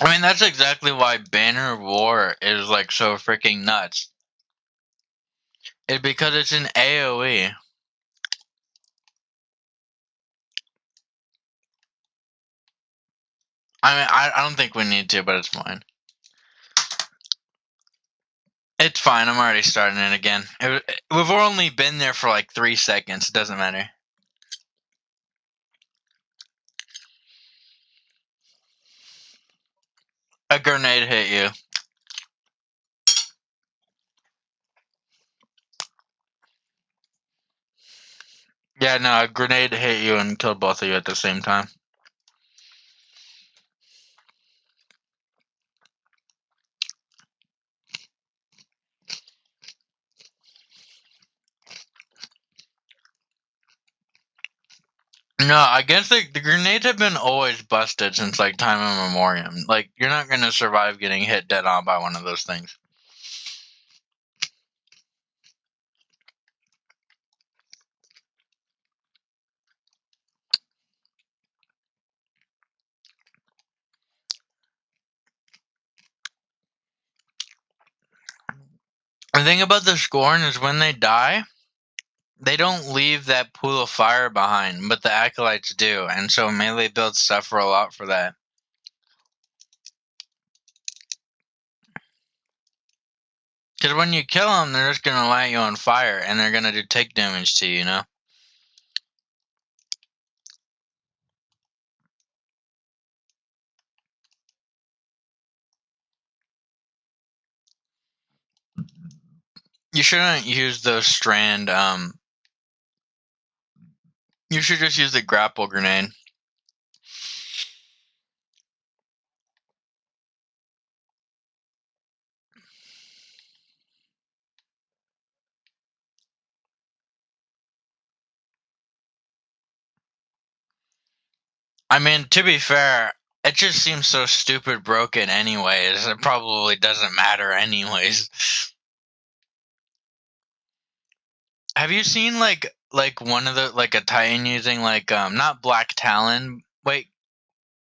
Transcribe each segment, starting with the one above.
I mean, that's exactly why Banner of War is like so freaking nuts. It's because it's an AoE. I mean, I don't think we need to, but it's fine. It's fine. I'm already starting it again. We've only been there for like 3 seconds. It doesn't matter. A grenade hit you. Yeah, no, a grenade hit you and killed both of you at the same time. No, I guess the grenades have been always busted since like time immemorial. Like, you're not gonna survive getting hit dead on by one of those things. The thing about the Scorn is when they die, they don't leave that pool of fire behind, but the Acolytes do, and so melee builds suffer a lot for that. Because when you kill them, they're just gonna light you on fire, and they're gonna do take damage to you, you know? You shouldn't use those strand, you should just use the grapple grenade. I mean, to be fair, it just seems so stupid broken anyways. It probably doesn't matter anyways. Have you seen like one of the like a Titan using like not Black Talon? Wait,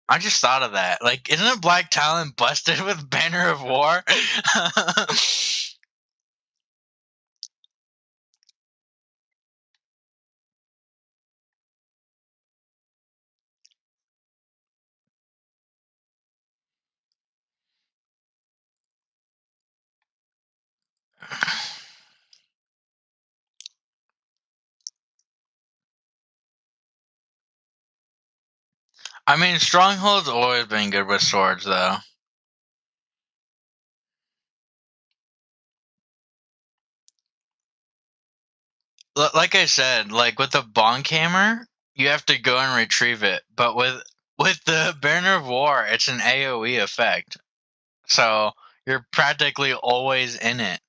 I just thought of that. Like, isn't Black Talon busted with Banner of War? I mean, Stronghold's always been good with swords, though. Like I said, like with the Bonk Hammer, you have to go and retrieve it. But with the Banner of War, it's an AoE effect, so you're practically always in it,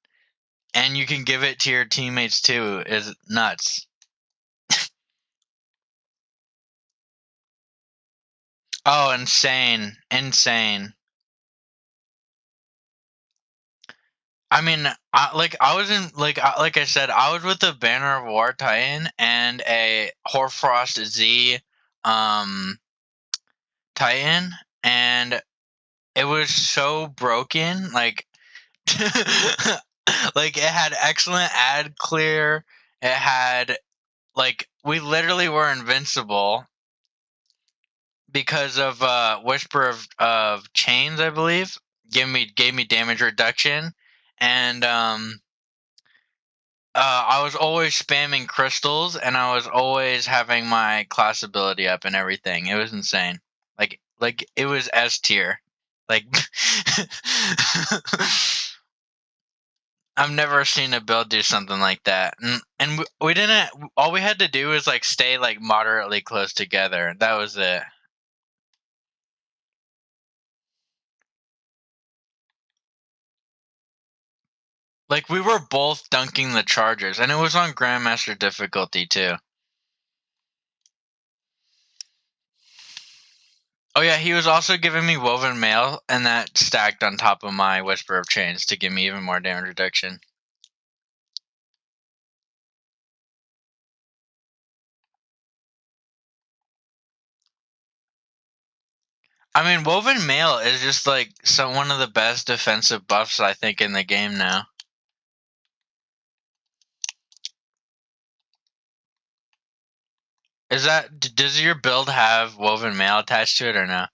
and you can give it to your teammates too. Is nuts. Oh, insane, insane. I mean, I was in like I said, I was with the Banner of War Titan and a Hoarfrost Z Titan, and it was so broken. Like, like it had excellent ad clear. It had like we literally were invincible because of Whisper of Chains, I believe. Gave me damage reduction, and I was always spamming crystals, and I was always having my class ability up and everything. It was insane. Like it was S tier. Like I've never seen a build do something like that. And we didn't. All we had to do was like stay like moderately close together. That was it. Like we were both dunking the chargers, and it was on Grandmaster difficulty too. Oh yeah, he was also giving me Woven Mail, and that stacked on top of my Whisper of Chains to give me even more damage reduction. I mean, woven mail is just like one of the best defensive buffs I think in the game now. Is that does your build have woven mail attached to it or no?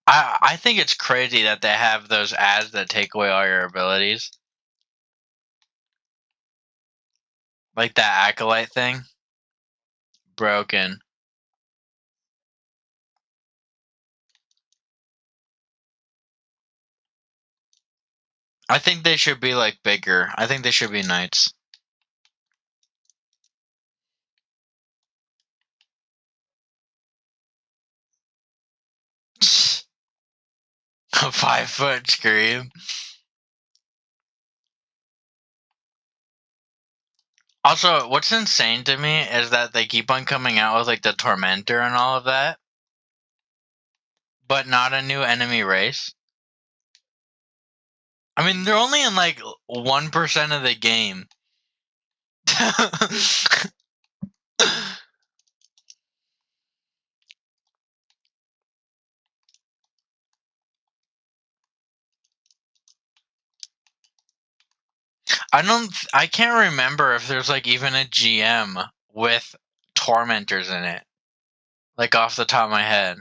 I think it's crazy that they have those ads that take away all your abilities. Like that acolyte thing. Broken. I think they should be like bigger. I think they should be knights. A 5-foot scream. Also, what's insane to me is that they keep on coming out with like the Tormentor and all of that, but not a new enemy race. I mean, they're only in like 1% of the game. I can't remember if there's like even a GM with tormentors in it. Like off the top of my head.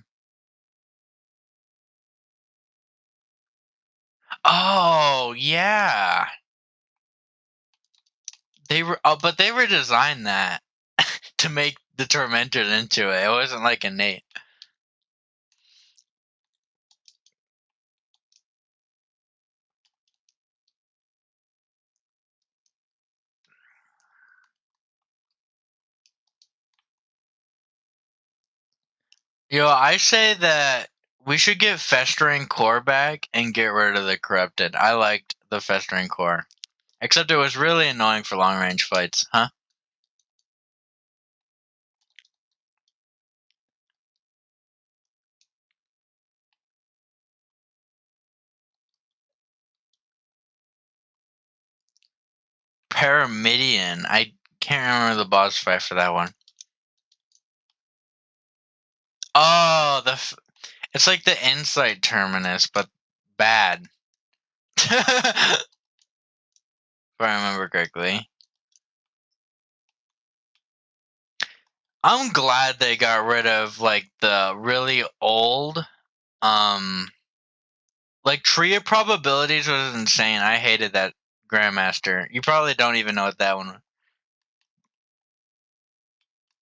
Oh, yeah. But they redesigned that to make the tormentors into it. It wasn't like innate. Yo, I say that we should get Festering Core back and get rid of the Corrupted. I liked the Festering Core. Except it was really annoying for long range fights, huh? Pyramidion. I can't remember the boss fight for that one. Oh, it's like the Insight Terminus, but bad. If I remember correctly. I'm glad they got rid of like the really old like Tree of Probabilities was insane. I hated that Grandmaster. You probably don't even know what that one was.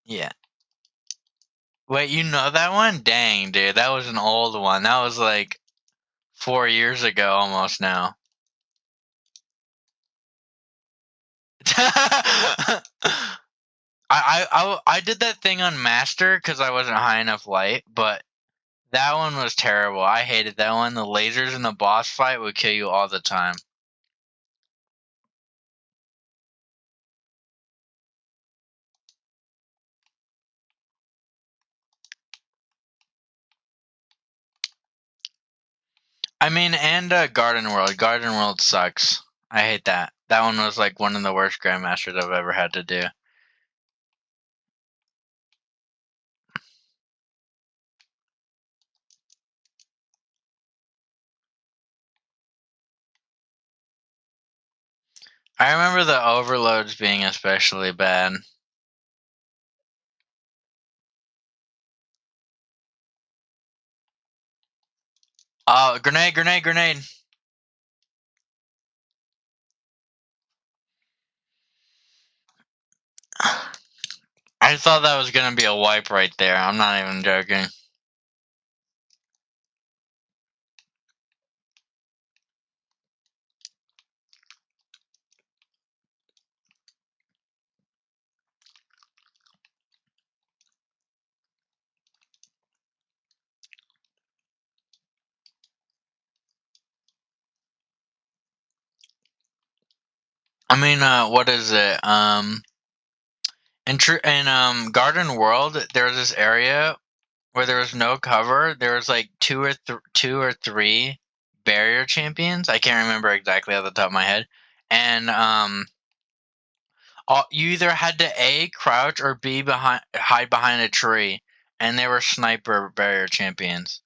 Yeah. Wait, you know that one? Dang, dude. That was an old one. That was like 4 years ago almost now. I did that thing on Master because I wasn't high enough light, but that one was terrible. I hated that one. The lasers in the boss fight would kill you all the time. I mean, and Garden World. Garden World sucks. I hate that. That one was like one of the worst Grandmasters I've ever had to do. I remember the overloads being especially bad. Oh, grenade, grenade, grenade. I thought that was going to be a wipe right there. I'm not even joking. I mean, what is it? In Garden World, there was this area where there was no cover. There was like two or three barrier champions. I can't remember exactly off the top of my head. And you either had to A, crouch, or B, hide behind a tree, and they were sniper barrier champions.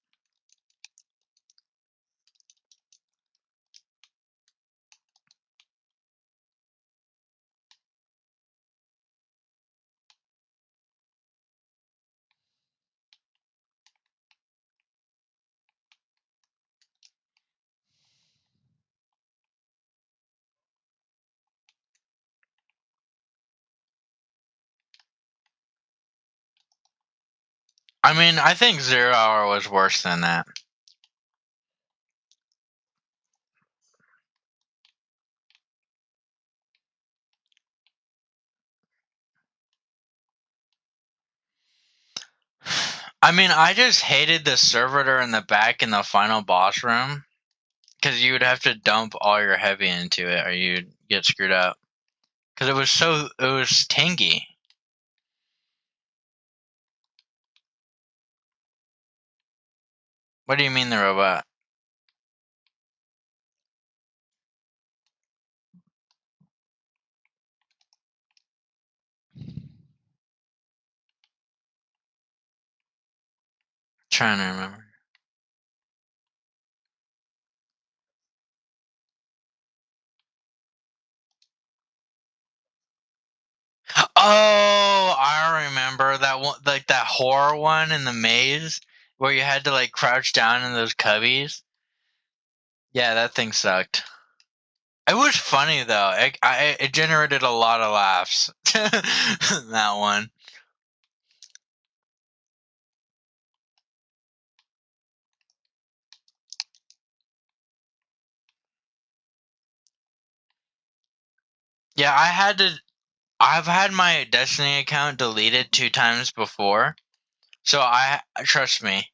I mean, I think 0 Hour was worse than that. I mean, I just hated the servitor in the back in the final boss room, because you would have to dump all your heavy into it or you'd get screwed up. Because it was tangy. What do you mean the robot? Trying to remember. Oh, I remember that one, like that horror one in the maze where you had to like crouch down in those cubbies. Yeah, that thing sucked. It was funny though. It generated a lot of laughs. That one. Yeah, I've had my Destiny account deleted 2 times before, so I trust me.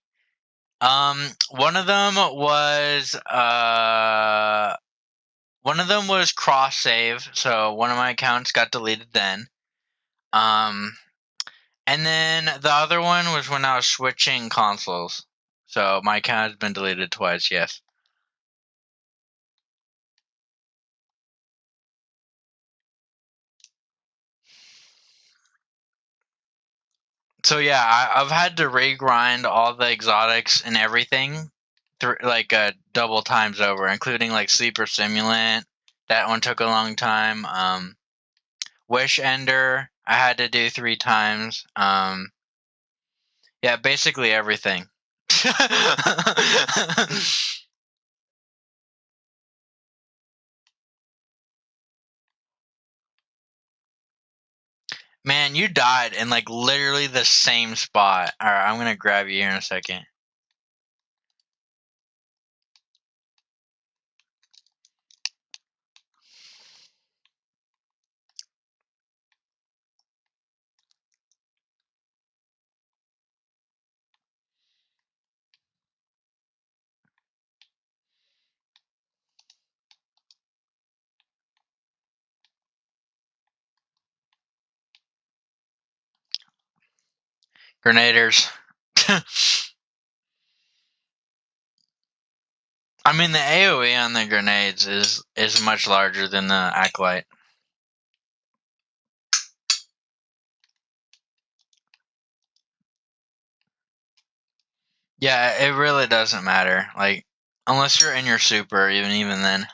One of them was cross save, so one of my accounts got deleted then. Um, and then the other one was when I was switching consoles, so my account has been deleted twice. Yes. So yeah, I've had to regrind all the exotics and everything, like double times over, including like Sleeper Simulant. That one took a long time. Wish Ender, I had to do 3 times. Yeah, basically everything. Man, you died in like literally the same spot. All right, I'm gonna grab you here in a second. Grenaders. I mean, the AOE on the grenades is much larger than the acolyte. Yeah, it really doesn't matter. Like, unless you're in your super, even then.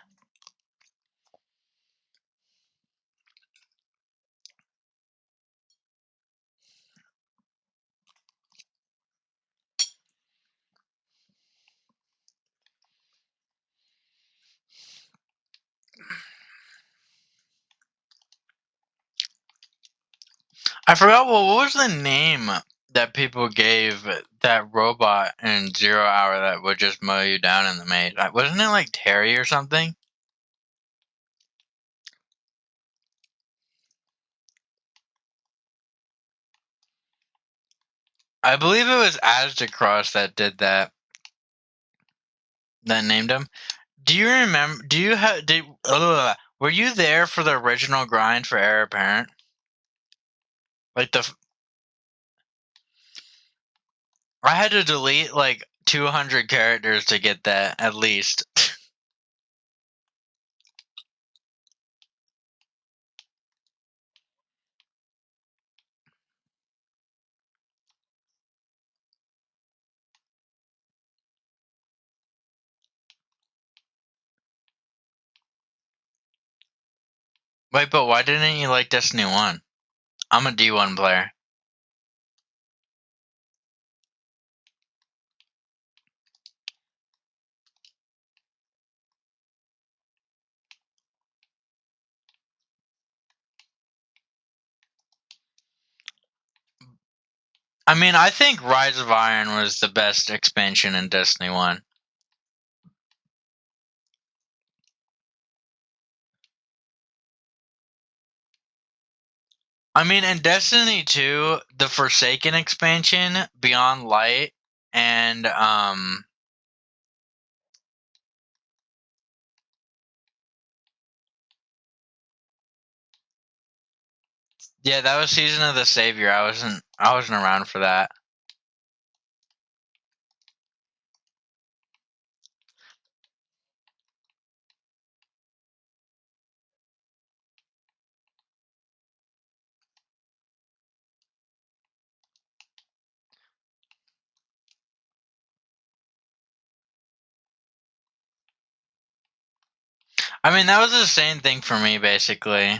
I forgot what was the name that people gave that robot in 0 Hour that would just mow you down in the maze. Wasn't it like Terry or something? I believe it was Asdacross that did that. That named him. Do you remember? Do you have? Were you there for the original grind for Heir Apparent? Like I had to delete like 200 characters to get that at least. Wait, but why didn't you like Destiny 1? I'm a D1 player. I mean, I think Rise of Iron was the best expansion in Destiny 1. I mean, in Destiny 2, the Forsaken expansion, Beyond Light, and yeah, that was Season of the Savior. I wasn't around for that. I mean, that was the same thing for me basically.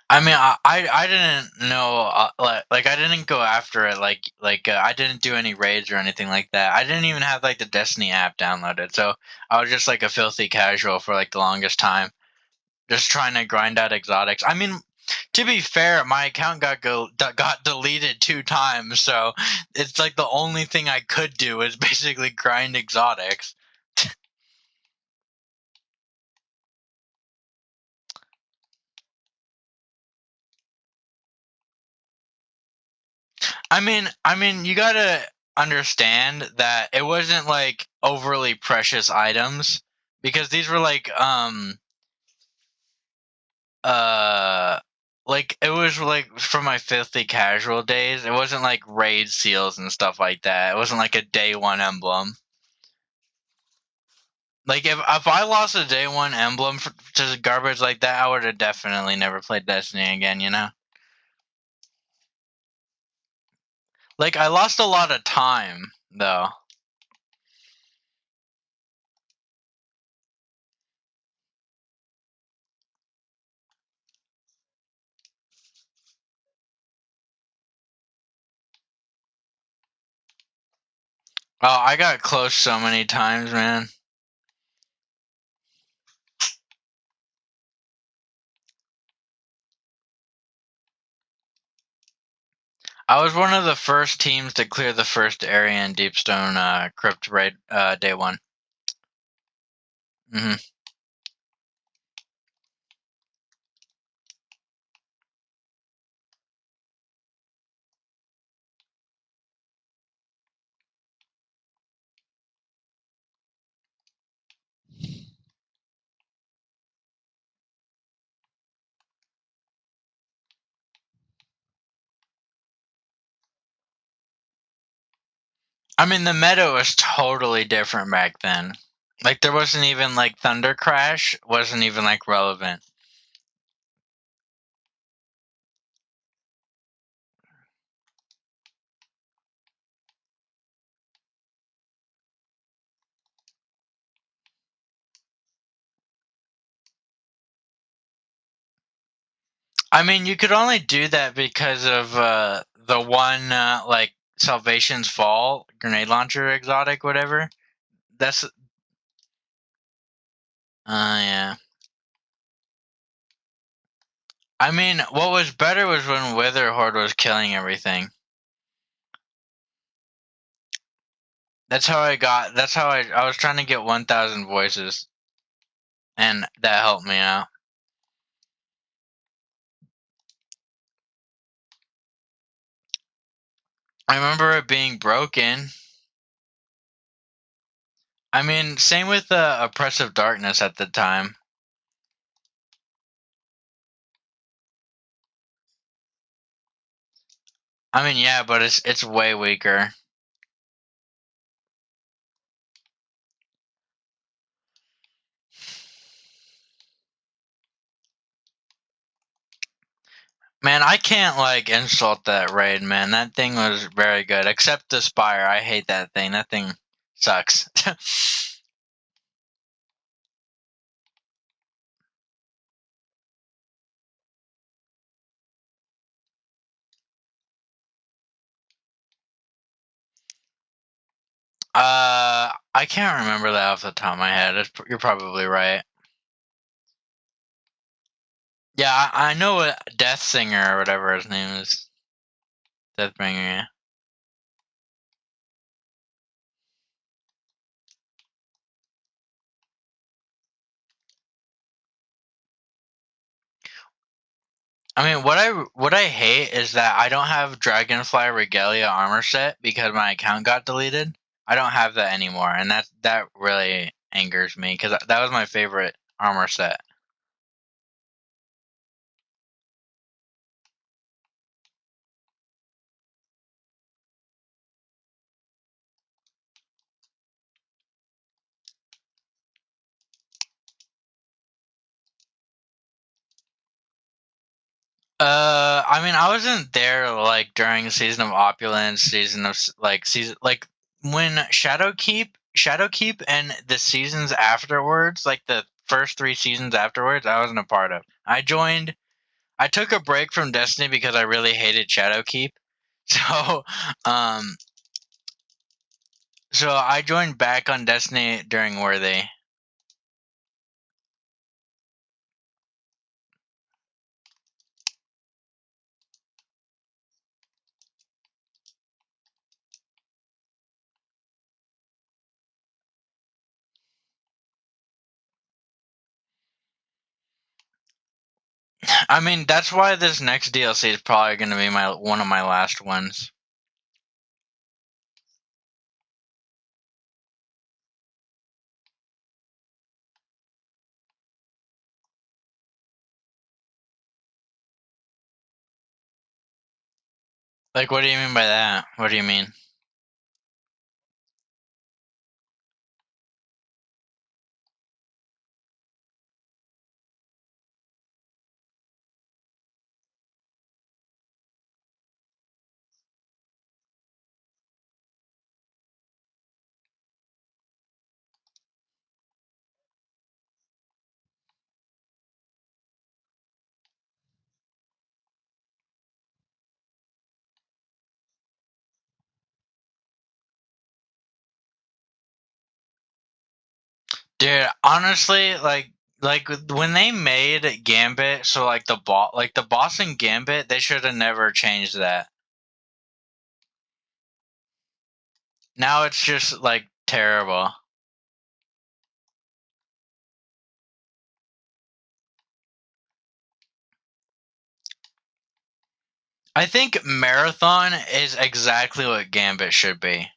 I mean, I didn't know like I didn't go after it I didn't do any raids or anything like that. I didn't even have like the Destiny app downloaded, so I was just like a filthy casual for like the longest time, just trying to grind out exotics. I mean, to be fair, my account got deleted 2 times, so it's like the only thing I could do is basically grind exotics. I mean, you gotta understand that it wasn't like overly precious items because these were uh like it was like from my filthy casual days. It wasn't like raid seals and stuff like that. It wasn't like a day one emblem. Like if I lost a day one emblem to garbage like that, I would have definitely never played Destiny again. You know, like I lost a lot of time though. Oh, I got close so many times, man. I was one of the first teams to clear the first area in Deepstone Crypt raid day one. hmm I mean, the meta was totally different back then. Like, there wasn't even like Thunder Crash wasn't even like relevant. I mean, you could only do that because of the one like Salvation's Fall grenade launcher exotic, whatever. That's yeah. I mean, what was better was when Witherhorde was killing everything. That's how I got. That's how I was trying to get 1,000 voices, and that helped me out. I remember it being broken. I mean, same with Oppressive Darkness at the time. I mean, yeah, but it's way weaker. Man, I can't like insult that raid, man. That thing was very good. Except the Spire. I hate that thing. That thing sucks. I can't remember that off the top of my head. You're probably right. Yeah, I know what Death Singer or whatever his name is. Deathbringer, yeah. I mean, what I hate is that I don't have Dragonfly Regalia armor set because my account got deleted. I don't have that anymore, and that really angers me because that was my favorite armor set. I mean, I wasn't there like during season of opulence, season of season like when Shadowkeep, and the seasons afterwards, like the first 3 seasons afterwards, I wasn't a part of. I took a break from Destiny because I really hated Shadowkeep, so um, so I joined back on Destiny during Worthy. I mean, that's why this next DLC is probably going to be one of my last ones. Like, what do you mean by that? What do you mean? Dude, honestly, like when they made Gambit, so like the boss in Gambit, they should have never changed that. Now it's just like terrible. I think Marathon is exactly what Gambit should be.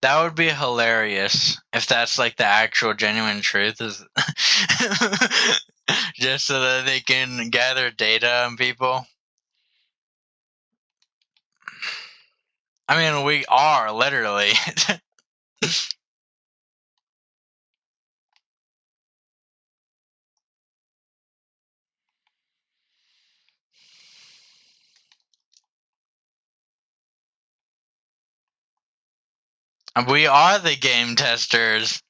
That would be hilarious if that's like the actual genuine truth is just so that they can gather data on people. I mean, we are literally. We are the game testers.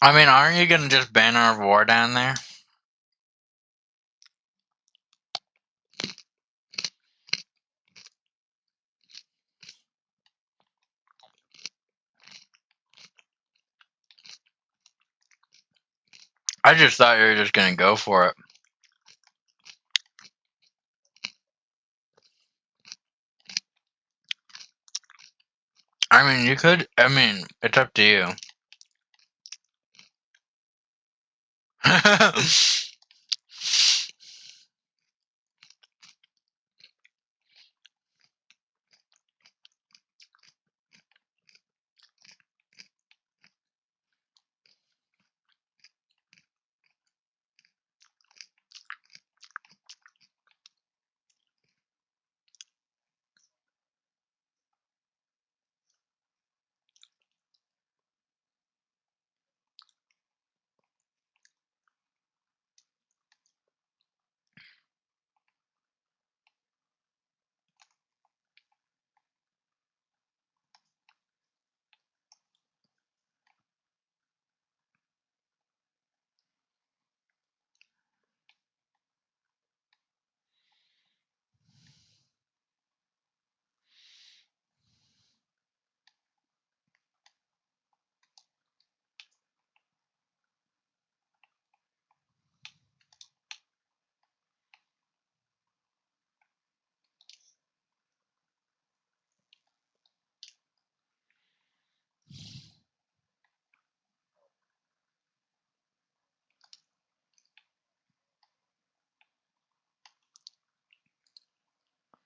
I mean, aren't you gonna just ban our war down there? I just thought you were just gonna go for it. I mean, you could. I mean, it's up to you.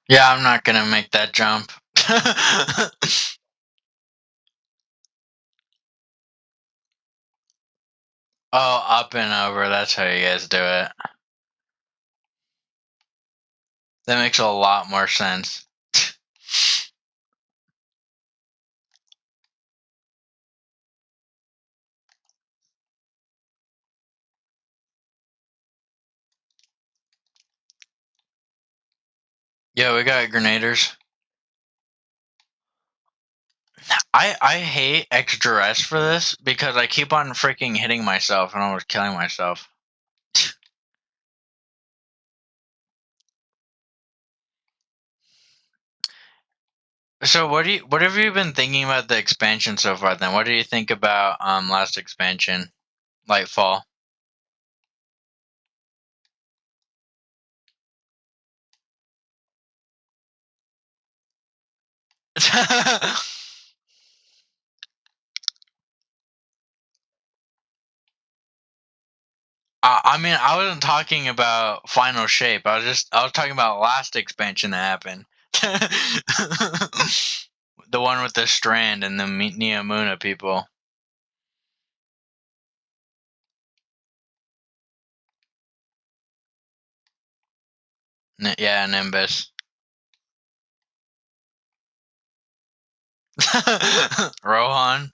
Yeah, I'm not gonna make that jump. Oh, up and over. That's how you guys do it. That makes a lot more sense. Yeah, we got grenaders. I hate exderis for this because I keep on freaking hitting myself and almost killing myself. So what have you been thinking about the expansion so far then? What do you think about last expansion, Lightfall? I mean, I wasn't talking about final shape. I was talking about last expansion that happened. The one with the strand and the Neomuna people. Yeah, Nimbus. Rohan.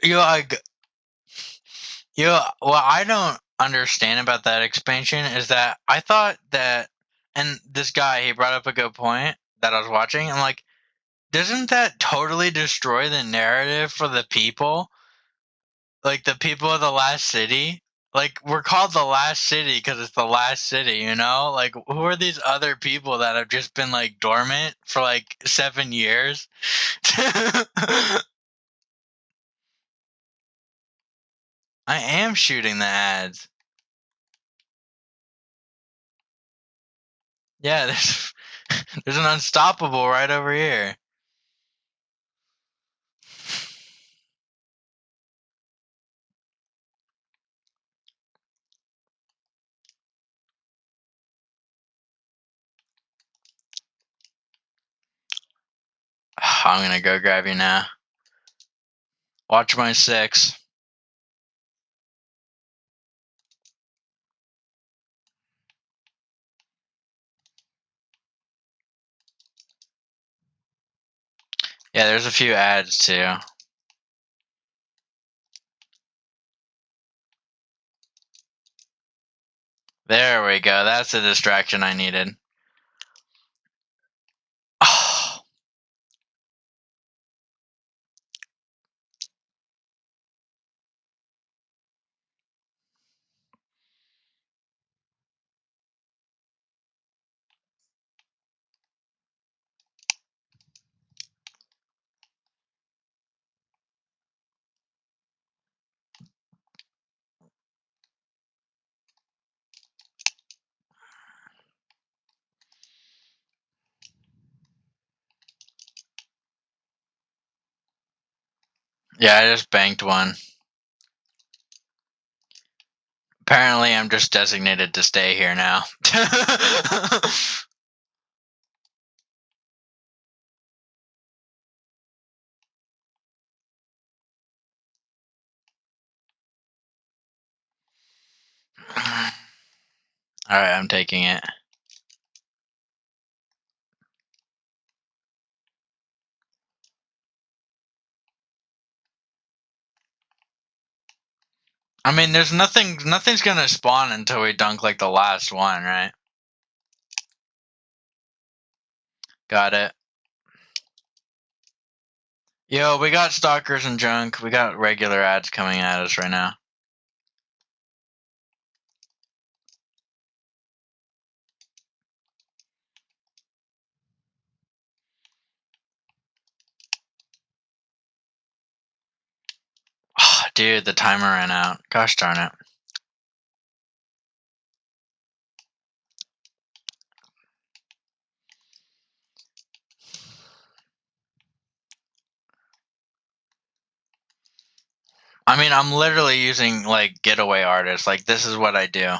You know, what I don't understand about that expansion is that I thought that, and this guy, he brought up a good point that I was watching. I'm like, doesn't that totally destroy the narrative for the people? Like the people of the last city? Like, we're called the last city because it's the last city, you know? Like, who are these other people that have just been like dormant for like 7 years? I am shooting the ads. Yeah, there's an unstoppable right over here. I'm gonna go grab you now. Watch my 6. Yeah, there's a few ads too. There we go. That's the distraction I needed. Oh, Yeah, I just banked one. Apparently, I'm just designated to stay here now. Alright, I'm taking it. I mean, there's nothing's gonna spawn until we dunk like the last one, right? Got it. Yo, we got stalkers and junk. We got regular ads coming at us right now. Oh, dude, the timer ran out. Gosh darn it. I mean, I'm literally using like getaway artists. Like, this is what I do.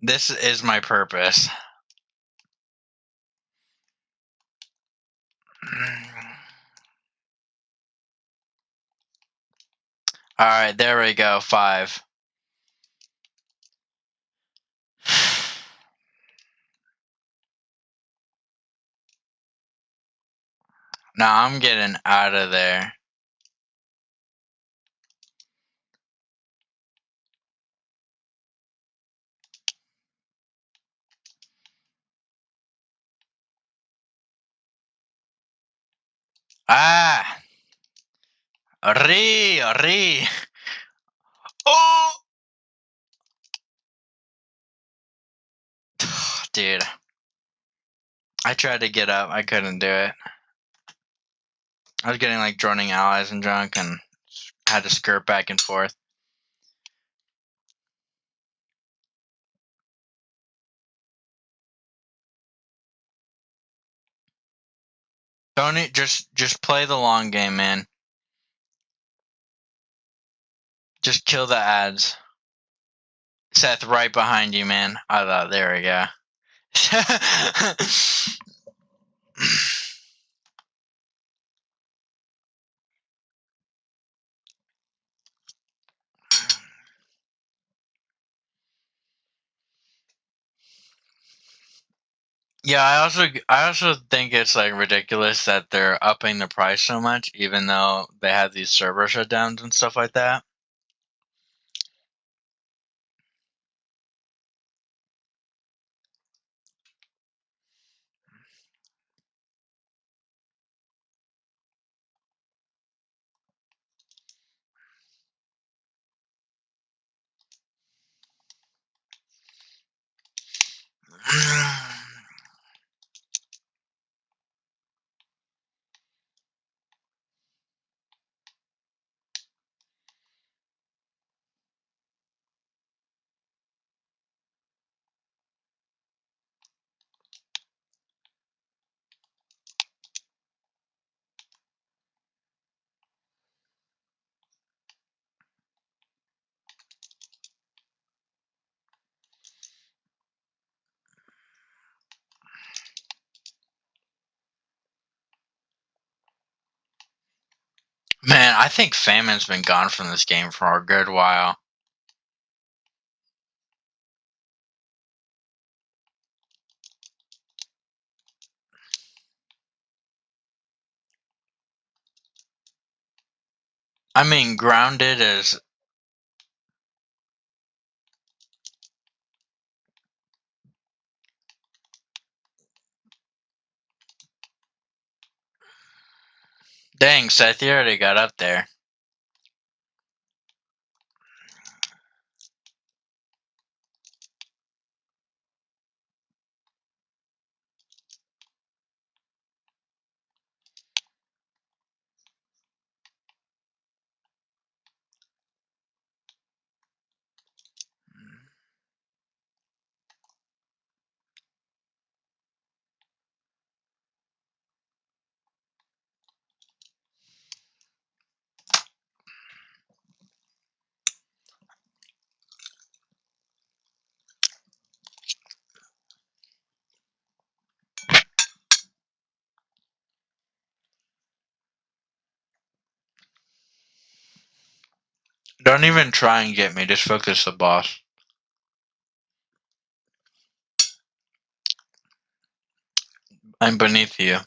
This is my purpose. Alright, there we go. 5. Now I'm getting out of there. Ah! Re! Oh! Dude. I tried to get up. I couldn't do it. I was getting like droning allies and junk and had to skirt back and forth. Don't just play the long game, man. Just kill the ads. Seth, right behind you, man. I thought, there we go. Yeah, I also think it's like ridiculous that they're upping the price so much, even though they have these server shutdowns and stuff like that. Man, I think Famine's been gone from this game for a good while. I mean, Grounded is... Dang, Seth, you already got up there. Don't even try and get me. Just focus the boss. I'm beneath you.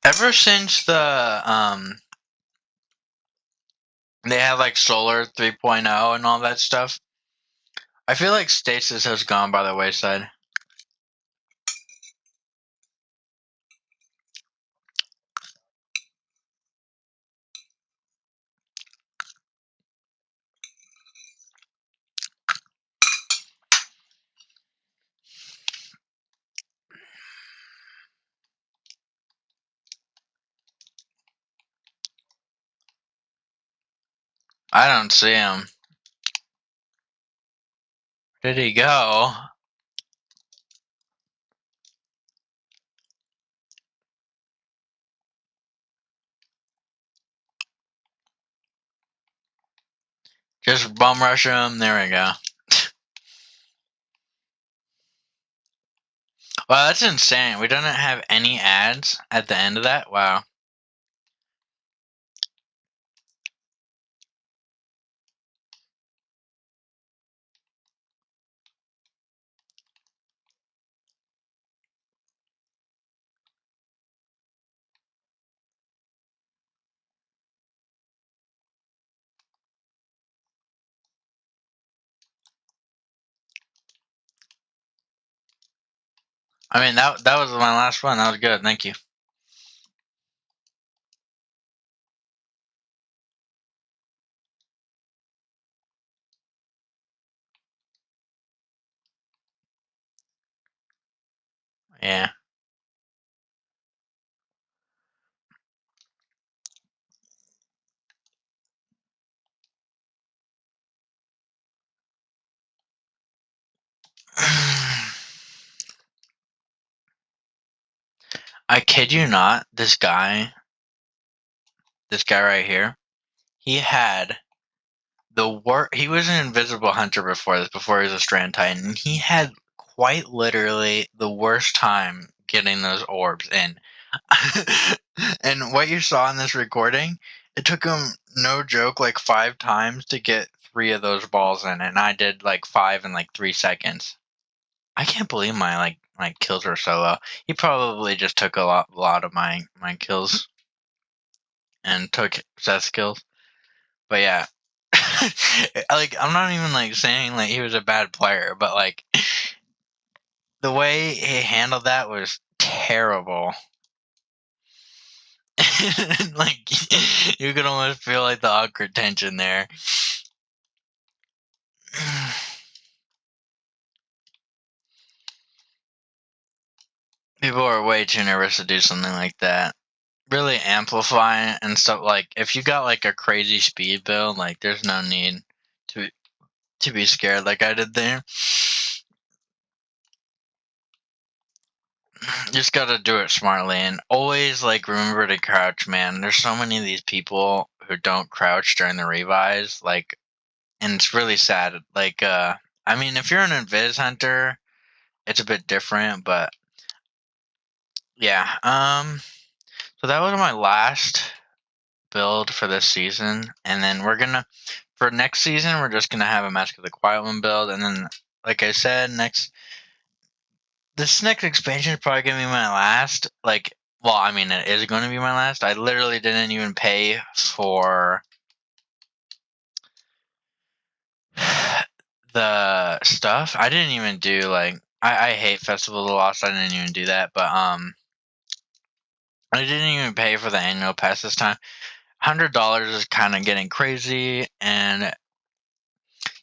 Ever since they have like Solar 3.0 and all that stuff, I feel like stasis has gone by the wayside. I don't see him. Where did he go? Just bum rush him. There we go. Wow, that's insane. We don't have any ads at the end of that? Wow. I mean, that was my last one. That was good. Thank you. Yeah. I kid you not, this guy right here, he had the worst. He was an invisible hunter before this, before he was a Strand Titan. And he had quite literally the worst time getting those orbs in. And what you saw in this recording, it took him, no joke, like 5 times to get 3 of those balls in, and I did like 5 in like 3 seconds. I can't believe my kills were so low. He probably just took a lot of my kills and took Seth's kills. But yeah, like I'm not even like saying like he was a bad player, but like the way he handled that was terrible. Like you could almost feel like the awkward tension there. People are way too nervous to do something like that. Really amplify it and stuff. Like if you got like a crazy speed build, like there's no need to be scared like I did there. You just gotta do it smartly and always like remember to crouch, man. There's so many of these people who don't crouch during the revives. Like, and it's really sad. Like, I mean, if you're an invis hunter, it's a bit different, but yeah. So that was my last build for this season, and then we're gonna for next season we're just gonna have a Mask of the Quiet One build, and then like I said, this next expansion is probably gonna be my last. Like, well, I mean, it is going to be my last. I literally didn't even pay for the stuff. I didn't even do like I hate Festival of the Lost. I didn't even do that, but I didn't even pay for the annual pass this time. $100 is kind of getting crazy and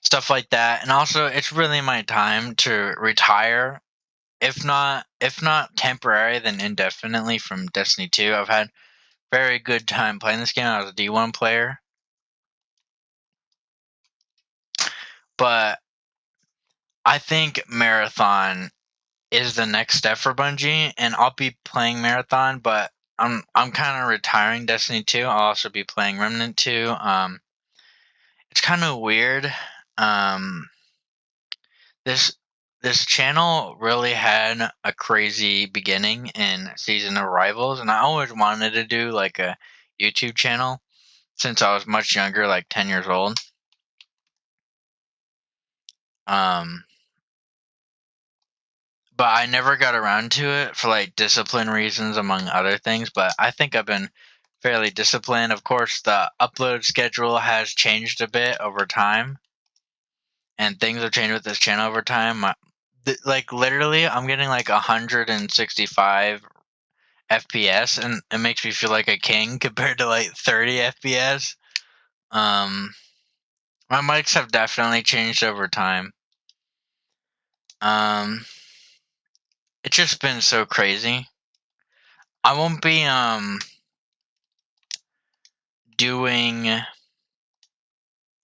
stuff like that. And also, it's really my time to retire. If not temporary, then indefinitely from Destiny 2. I've had very good time playing this game. I was a D1 player, but I think Marathon is the next step for Bungie, and I'll be playing Marathon, but I'm kind of retiring Destiny 2. I'll also be playing Remnant 2. It's kind of weird. Um, this this channel really had a crazy beginning in Season of Rivals, and I always wanted to do like a YouTube channel since I was much younger, like 10 years old. Um, but I never got around to it for like discipline reasons, among other things. But I think I've been fairly disciplined. Of course, the upload schedule has changed a bit over time, and things have changed with this channel over time. Like literally, I'm getting like 165 FPS, and it makes me feel like a king compared to like 30 FPS. Um, my mics have definitely changed over time. It's just been so crazy. I won't be doing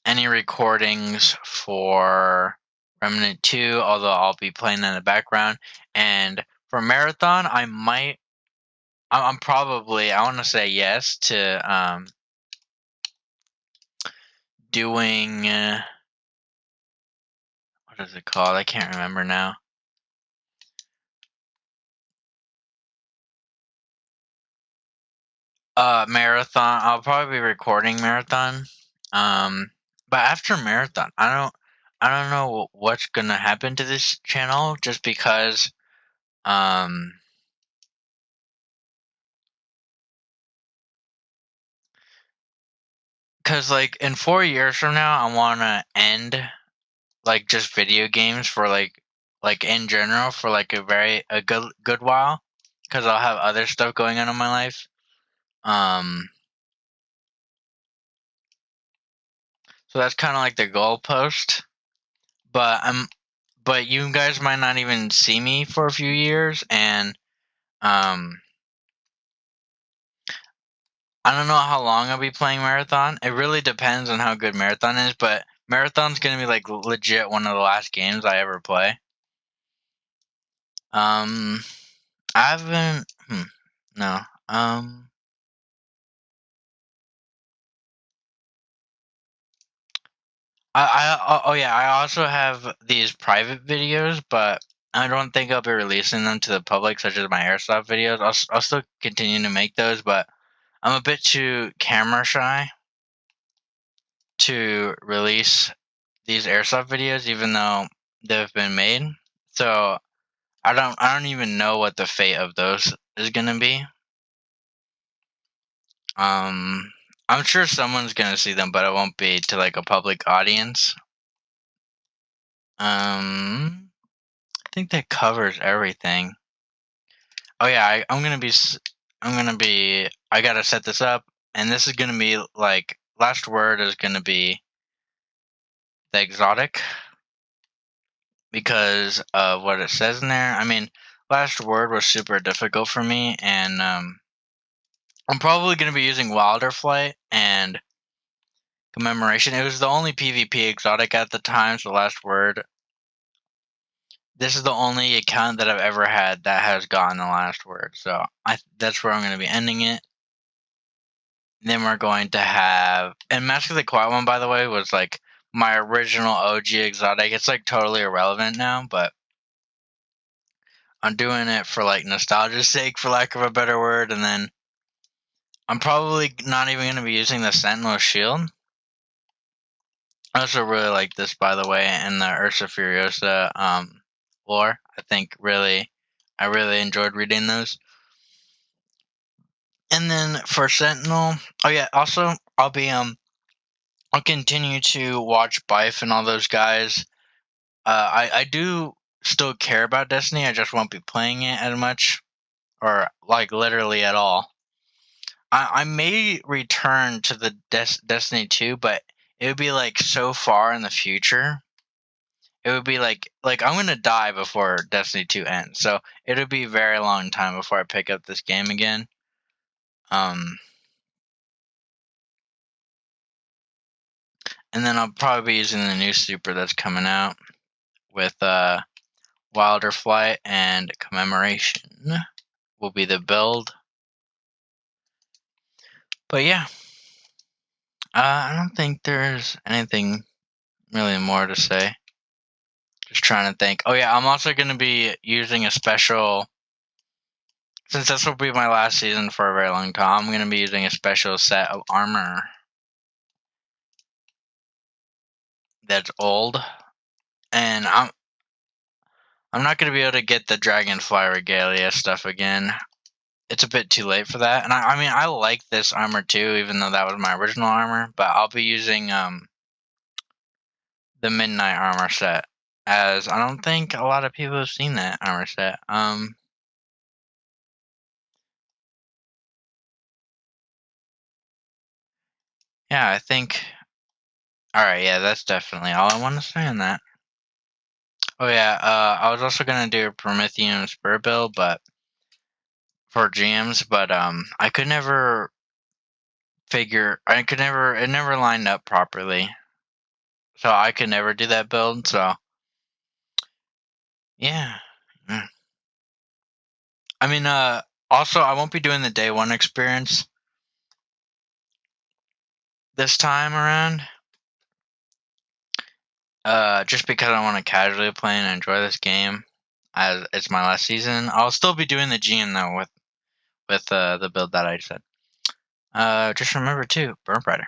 any recordings for Remnant 2, although I'll be playing in the background. And for Marathon, I'm probably, I want to say yes to doing, what is it called? I can't remember now. Marathon. I'll probably be recording Marathon. But after Marathon, I don't know what's gonna happen to this channel, just because, um, cause like in 4 years from now, I wanna end like just video games for like in general for like a good while, cause I'll have other stuff going on in my life. Um, so that's kind of like the goalpost. But but you guys might not even see me for a few years, and um, I don't know how long I'll be playing Marathon. It really depends on how good Marathon is, but Marathon's gonna be like legit one of the last games I ever play. Um, I haven't. No. Oh yeah, I also have these private videos, but I don't think I'll be releasing them to the public, such as my airsoft videos. I'll still continue to make those, but I'm a bit too camera shy to release these airsoft videos, even though they've been made. So I don't even know what the fate of those is gonna be. Um, I'm sure someone's gonna see them, but it won't be to like a public audience. I think that covers everything. Oh yeah, I'm gonna be. I gotta set this up, and this is gonna be like last word is gonna be the exotic because of what it says in there. I mean, last word was super difficult for me, and I'm probably gonna be using Wilder Flight and Commemoration. It was the only PvP exotic at the time, so last word. This is the only account that I've ever had that has gotten the last word, so that's where I'm gonna be ending it. Then we're going to have, and Mask of the Quiet One, by the way, was like my original OG exotic. It's like totally irrelevant now, but I'm doing it for like nostalgia's sake, for lack of a better word. And then I'm probably not even going to be using the Sentinel Shield. I also really like this, by the way, and the Ursa Furiosa lore. I really enjoyed reading those. And then for Sentinel, oh yeah, also I'll continue to watch Bife and all those guys. I do still care about Destiny. I just won't be playing it as much, or like literally at all. I may return to the Destiny 2, but it would be like so far in the future. It would be like I'm gonna die before Destiny 2 ends, so it would be a very long time before I pick up this game again. And then I'll probably be using the new super that's coming out with Wilder Flight and Commemoration will be the build. But yeah, I don't think there's anything really more to say. Just trying to think. Oh yeah, I'm also going to be using a special, since this will be my last season for a very long time, I'm going to be using a special set of armor that's old. And I'm not going to be able to get the Dragonfly Regalia stuff again. It's a bit too late for that. And I mean, I like this armor too, even though that was my original armor. But I'll be using the Midnight armor set, as I don't think a lot of people have seen that armor set. Yeah, I think. All right, yeah, that's definitely all I want to say on that. Oh yeah, I was also gonna do a Prometheum Spur build, but for GMs, but I could never it never lined up properly, so I could never do that build. So yeah. Mm. I mean, also I won't be doing the day one experience this time around. Just because I want to casually play and enjoy this game, as it's my last season. I'll still be doing the GM though with the build that I said. Just remember too, Burn Brighter.